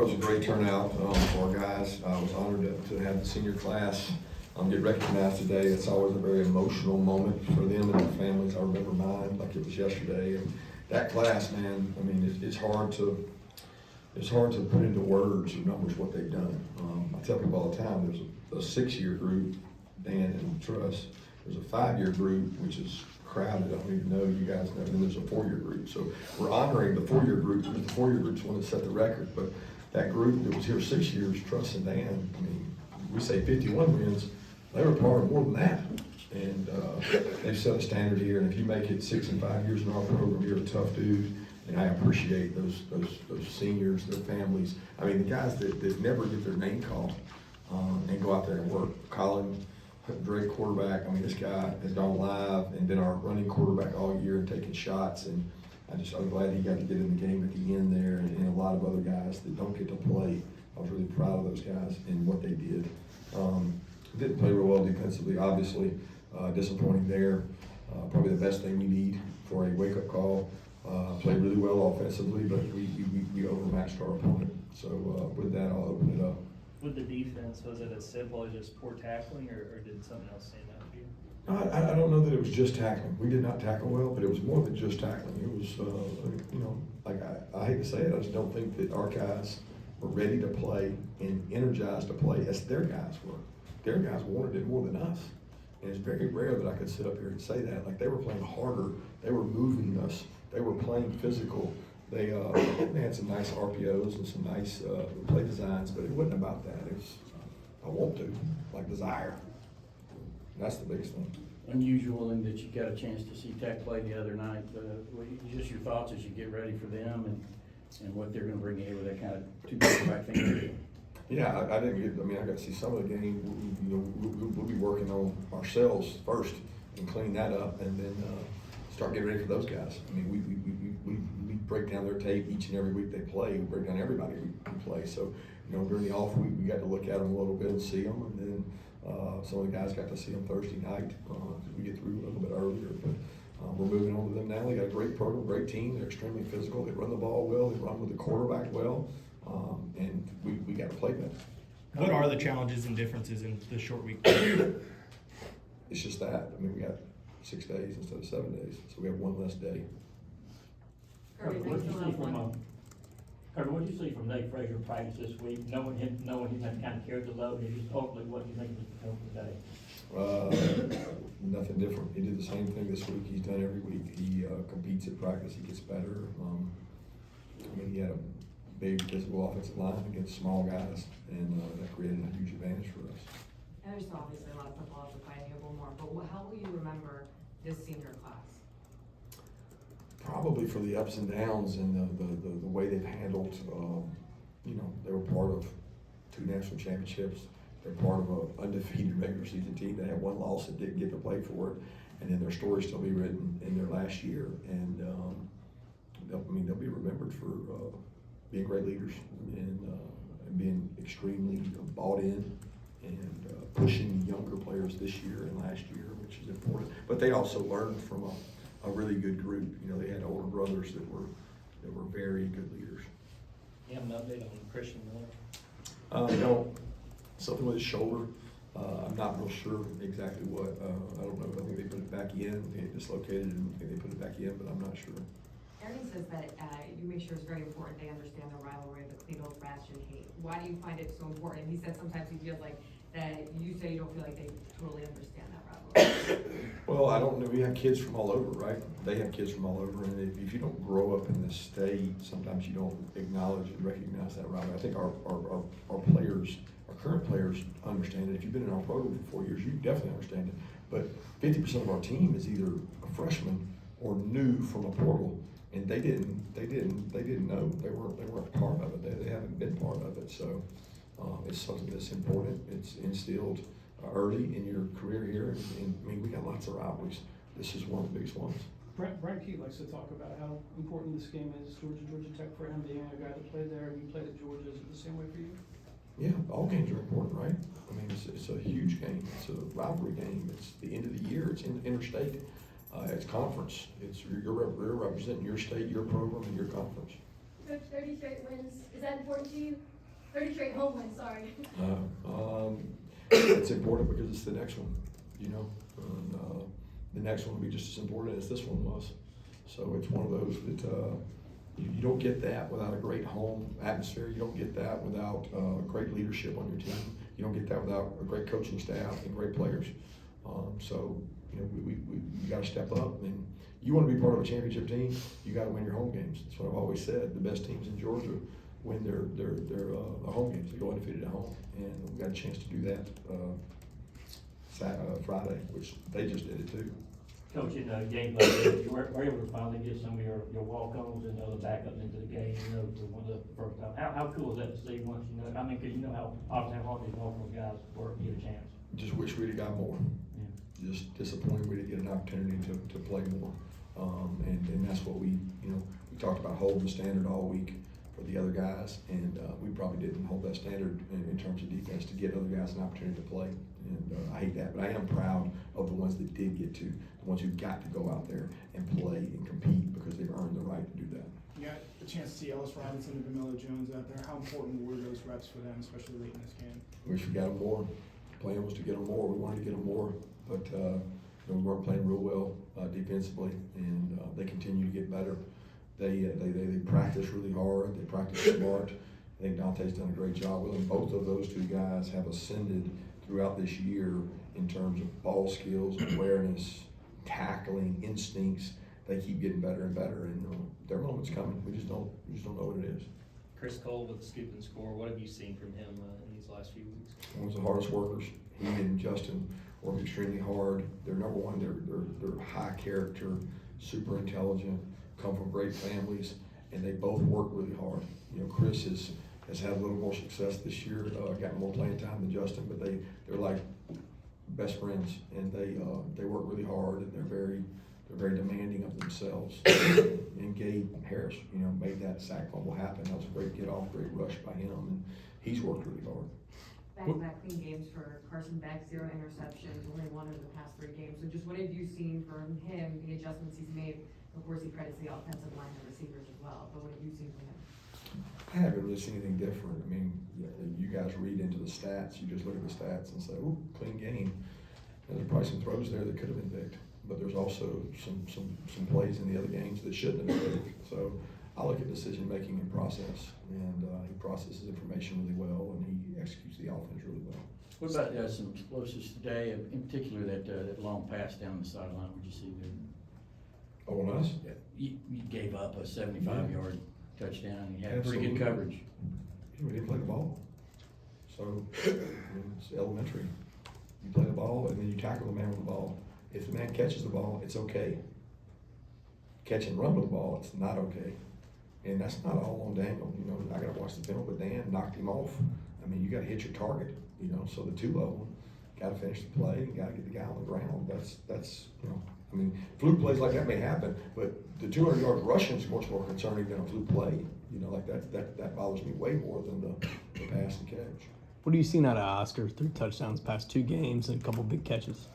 It was a great turnout for our guys. I was honored to have the senior class get recognized today. It's always a very emotional moment for them and their families. I remember mine like it was yesterday. And that class, man, I mean, it's hard to put into words or numbers what they've done. I tell people all the time, there's a 6-year group, Dan and Truss. There's a 5-year group, which is crowded. I don't even know, you guys know. And then there's a 4-year group. So we're honoring the 4-year group because the 4-year group's one that set the record. But that group that was here 6 years, Truss and Dan, I mean, we say 51 wins. They were part of more than that. And they've set a standard here. And if you make it 6 and 5 years in our program, you're a tough dude. And I appreciate those seniors, their families. I mean, the guys that never get their name called and go out there and work. Colin Drake, quarterback. I mean, this guy has gone live and been our running quarterback all year and taking shots. And I'm glad he got to get in the game at the end there. And a lot of other guys that don't get to play. I was really proud of those guys and what they did. Didn't play real well defensively, obviously. Disappointing there. Probably the best thing we need for a wake-up call. Played really well offensively, but we overmatched our opponent. So with that, I'll open it up. With the defense, was it as simple as just poor tackling, or did something else stand out to you? I don't know that it was just tackling. We did not tackle well, but it was more than just tackling. It was, like I hate to say it, I just don't think that our guys were ready to play and energized to play as their guys were. Their guys wanted it more than us. And it's very rare that I could sit up here and say that. Like, they were playing harder. They were moving us. They were playing physical. They had some nice RPOs and some nice play designs, but it wasn't about that. It was, I want to, like desire. That's the biggest thing. Unusual in that you got a chance to see Tech play the other night. Just your thoughts as you get ready for them and what they're going to bring in with that kind of two-quarterback thing. Yeah, I didn't get. I mean, I got to see some of the game. We'll be working on ourselves first and clean that up, and then start getting ready for those guys. I mean, we break down their tape each and every week they play. We break down everybody we play. So, during the off week, we got to look at them a little bit and see them, and then some of the guys got to see them Thursday night. We get through a little bit earlier, but we're moving on to them now. They got a great program, great team. They're extremely physical. They run the ball well. They run with the quarterback well. And we got to play better. What are the challenges and differences in the short week? It's just that. I mean, we got 6 days instead of 7 days, so we have one less day. Kirby, what did you see from Nate Frazier practice this week? Knowing him had kind of carried the load, and just hopefully what do you think was the today? Nothing different. He did the same thing this week. He's done every week. He competes at practice. He gets better. I mean, he had a big physical offensive line against small guys, and that created a huge advantage for us. And there's obviously a lot of football to play a little more, but how will you remember this senior class? Probably for the ups and downs and the way they've handled, they were part of 2 national championships. They're part of an undefeated regular season team. They had 1 loss that didn't get to play for it, and then their story still be written in their last year. And they'll be remembered for being great leaders and being extremely bought in and pushing the younger players this year and last year, which is important. But they also learned from a really good group. They had older brothers that were very good leaders. You have an update on Christian Miller? Something with his shoulder. I'm not real sure exactly what. I don't know. I think they put it back in. It dislocated, and I think they put it back in, but I'm not sure. Aaron says that you make sure it's very important they understand the rivalry, the clean old fashioned hate. Why do you find it so important? He said sometimes he feels like that you say you don't feel like they totally understand that rivalry. Well, I don't know. We have kids from all over, right? They have kids from all over, and if you don't grow up in this state, sometimes you don't acknowledge and recognize that rivalry. I think our players, our current players, understand it. If you've been in our program for 4 years, you definitely understand it. But 50% of our team is either a freshman or new from a portal. And they didn't know. They weren't part of it. They haven't been part of it. So it's something that's important. It's instilled early in your career here. And I mean, we got lots of rivalries. This is one of the biggest ones. Brian Keat likes to talk about how important this game is, Georgia Tech, for him being a guy that played there. You played at Georgia. Is it the same way for you? Yeah, all games are important, right? I mean, it's a huge game. It's a rivalry game. It's the end of the year. It's interstate. It's conference. You're representing your state, your program, and your conference. Coach, 30 straight wins. Is that important to you? 30 straight home wins, sorry. It's important because it's the next one, you know, and, the next one will be just as important as this one was. So it's one of those that, you don't get that without a great home atmosphere. You don't get that without, great leadership on your team. You don't get that without a great coaching staff and great players. So, you know, we gotta step up, and you wanna be part of a championship team, you gotta win your home games. That's what I've always said. The best teams in Georgia win their home games. They go undefeated at home, and we got a chance to do that, Friday, which they just did it too. Coach, in a game like this, you were able to finally get some of your walk-ons and other backups into the game, you know, for one of the first time. How cool is that to see once you know, I mean, cause you know how, obviously how hard these walk-on guys work to get a chance. Just wish we'd have got more. Yeah. Just disappointed we didn't get an opportunity to play more. And that's what we talked about holding the standard all week for the other guys, and we probably didn't hold that standard in terms of defense to get other guys an opportunity to play. And I hate that, but I am proud of the ones that did get to, the ones who got to go out there and play and compete because they've earned the right to do that. You got a chance to see Ellis Robinson and Camilo Jones out there. How important were those reps for them, especially late in this game? Wish we got them more. The plan was to get them more. We wanted to get them more, but you know, we weren't playing real well defensively, and they continue to get better. They practice really hard. They practice smart. I think Dante's done a great job with them. Both of those two guys have ascended throughout this year in terms of ball skills, awareness, tackling, instincts. They keep getting better and better, and their moment's coming. We just don't know what it is. Chris Cole with the scoop and score, what have you seen from him in these last few weeks? One of the hardest workers. He and Justin work extremely hard. They're number one. They're high character, super intelligent, come from great families, and they both work really hard. You know, Chris has had a little more success this year, got more playing time than Justin, but they're like best friends, and they work really hard, and they're very demanding of themselves. And Gabe Harris, you know, made that sack fumble happen. That was a great get off, great rush by him, and he's worked really hard. Back-to-back clean games for Carson Beck, 0 interceptions, only 1 in the past 3 games. So just what have you seen from him, the adjustments he's made? Of course, he credits the offensive line and receivers as well, but what have you seen from him? I haven't really seen anything different. I mean, you guys read into the stats. You just look at the stats and say, "Ooh, clean game." And there's probably some throws there that could have been picked, but there's also some plays in the other games that shouldn't have been picked. So I look at decision making and process, and he processes information really well, and he executes the offense really well. What about some explosives today, in particular that long pass down the sideline? Would you see there? Oh, on us? You gave up a 75-yard touchdown. You had Absolutely. pretty good coverage. We didn't play the ball. So I mean, it's elementary. You play the ball, and then you tackle the man with the ball. If the man catches the ball, it's okay. Catch and run with the ball, it's not okay. And that's not all on Daniel. You know, I got to watch the film, but Dan knocked him off. I mean, you got to hit your target. You know, so the 2 of them got to finish the play, got to get the guy on the ground. That's you know. I mean, fluke plays like that may happen, but the 200 yards rushing is much more concerning than a fluke play. You know, like that bothers me way more than the pass and catch. What are you seeing out of Oscar? 3 touchdowns past 2 games and a couple big catches.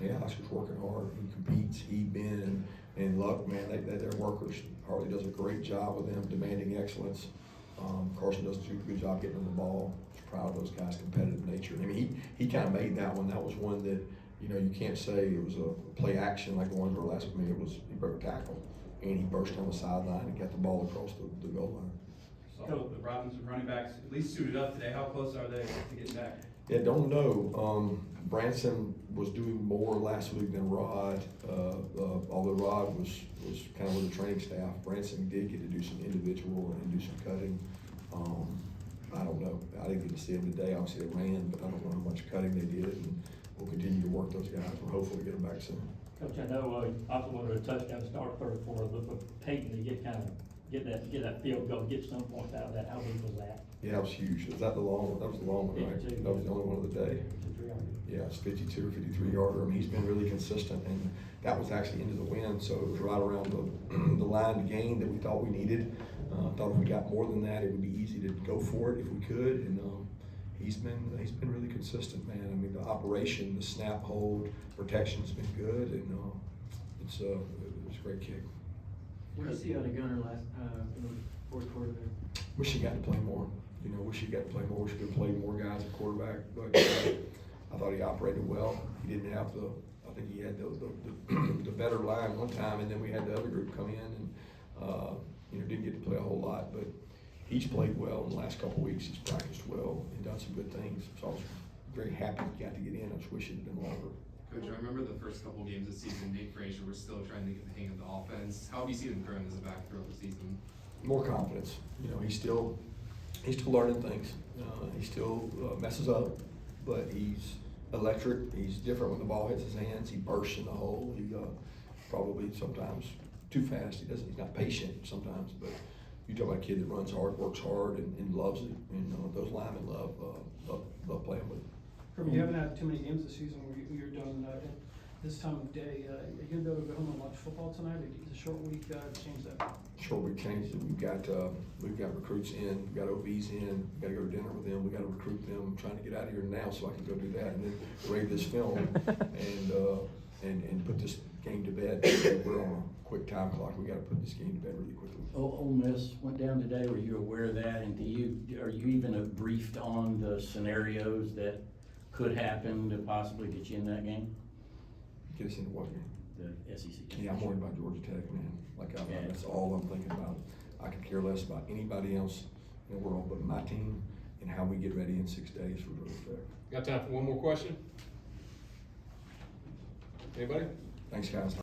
Yeah, Oscar's working hard. He competes. He, Ben, and Luck, man, they're workers. Harley does a great job with them, demanding excellence. Carson does a good job getting them the ball. Just proud of those guys' competitive nature. I mean, he kind of made that one. That was one that, you know, you can't say it was a play action like the ones were last week. It was, he broke a tackle, and he burst on the sideline and got the ball across the goal line. So the Robinson running backs at least suited up today. How close are they to getting back? Yeah, don't know. Branson was doing more last week than Rod, although Rod was kind of with the training staff. Branson did get to do some individual and do some cutting. I don't know. I didn't get to see him today. Obviously they ran, but I don't know how much cutting they did, and we'll continue to work those guys. We'll hopefully get them back soon. Coach, I know, also wanted a touchdown start for Peyton to get that field goal, get some points out of that. How big was that? Yeah, it was huge. Was that the long one? That was the long one, right? 52. That was the only one of the day. Yeah, it's 52 or 53 yarder. I mean, he's been really consistent, and that was actually into the wind, so it was right around the line to gain that we thought we needed. Thought if we got more than that, it would be easy to go for it if we could. And he's been really consistent, man. I mean, the operation, the snap hold, protection's been good, and it's a great kick. What did you see out of Gunner in the 4th quarter there? Wish he got to play more. You know, wish he got to play more, wish he could have played more guys at quarterback, but I thought he operated well. He didn't have I think he had the better line one time, and then we had the other group come in and, you know, didn't get to play a whole lot, but he's played well in the last couple of weeks. He's practiced well and done some good things. So I was very happy he got to get in. I just wish it had been longer. Coach, I remember the first couple games this season, Nate Frazier was still trying to get the hang of the offense. How have you seen him growing as a back throughout the season? More confidence. You know, he's still learning things. He still messes up, but he's electric. He's different when the ball hits his hands. He bursts in the hole. He probably sometimes too fast. He's not patient sometimes, but you talk about a kid that runs hard, works hard, and loves it. And those linemen love playing with him. Kirby, you haven't had too many games this season where you're done at this time of day. Are you gonna be able to go home and watch football tonight, or is a short week change that? Short week changed it. We've got recruits in, we've got OVs in, we've got to go to dinner with them, we got to recruit them. I'm trying to get out of here now so I can go do that and then grade this film and put this game to bed. We're on a quick time clock. We got to put this game to bed really quickly. Ole Miss went down today. Were you aware of that? And are you even briefed on the scenarios that could happen to possibly get you in that game? Get us into what game? The SEC game. Yeah, I'm worried about Georgia Tech, man. Yeah. That's all I'm thinking about. I could care less about anybody else in the world but my team and how we get ready in 6 days for Georgia Tech. Got time for one more question? Anybody? Thanks, guys.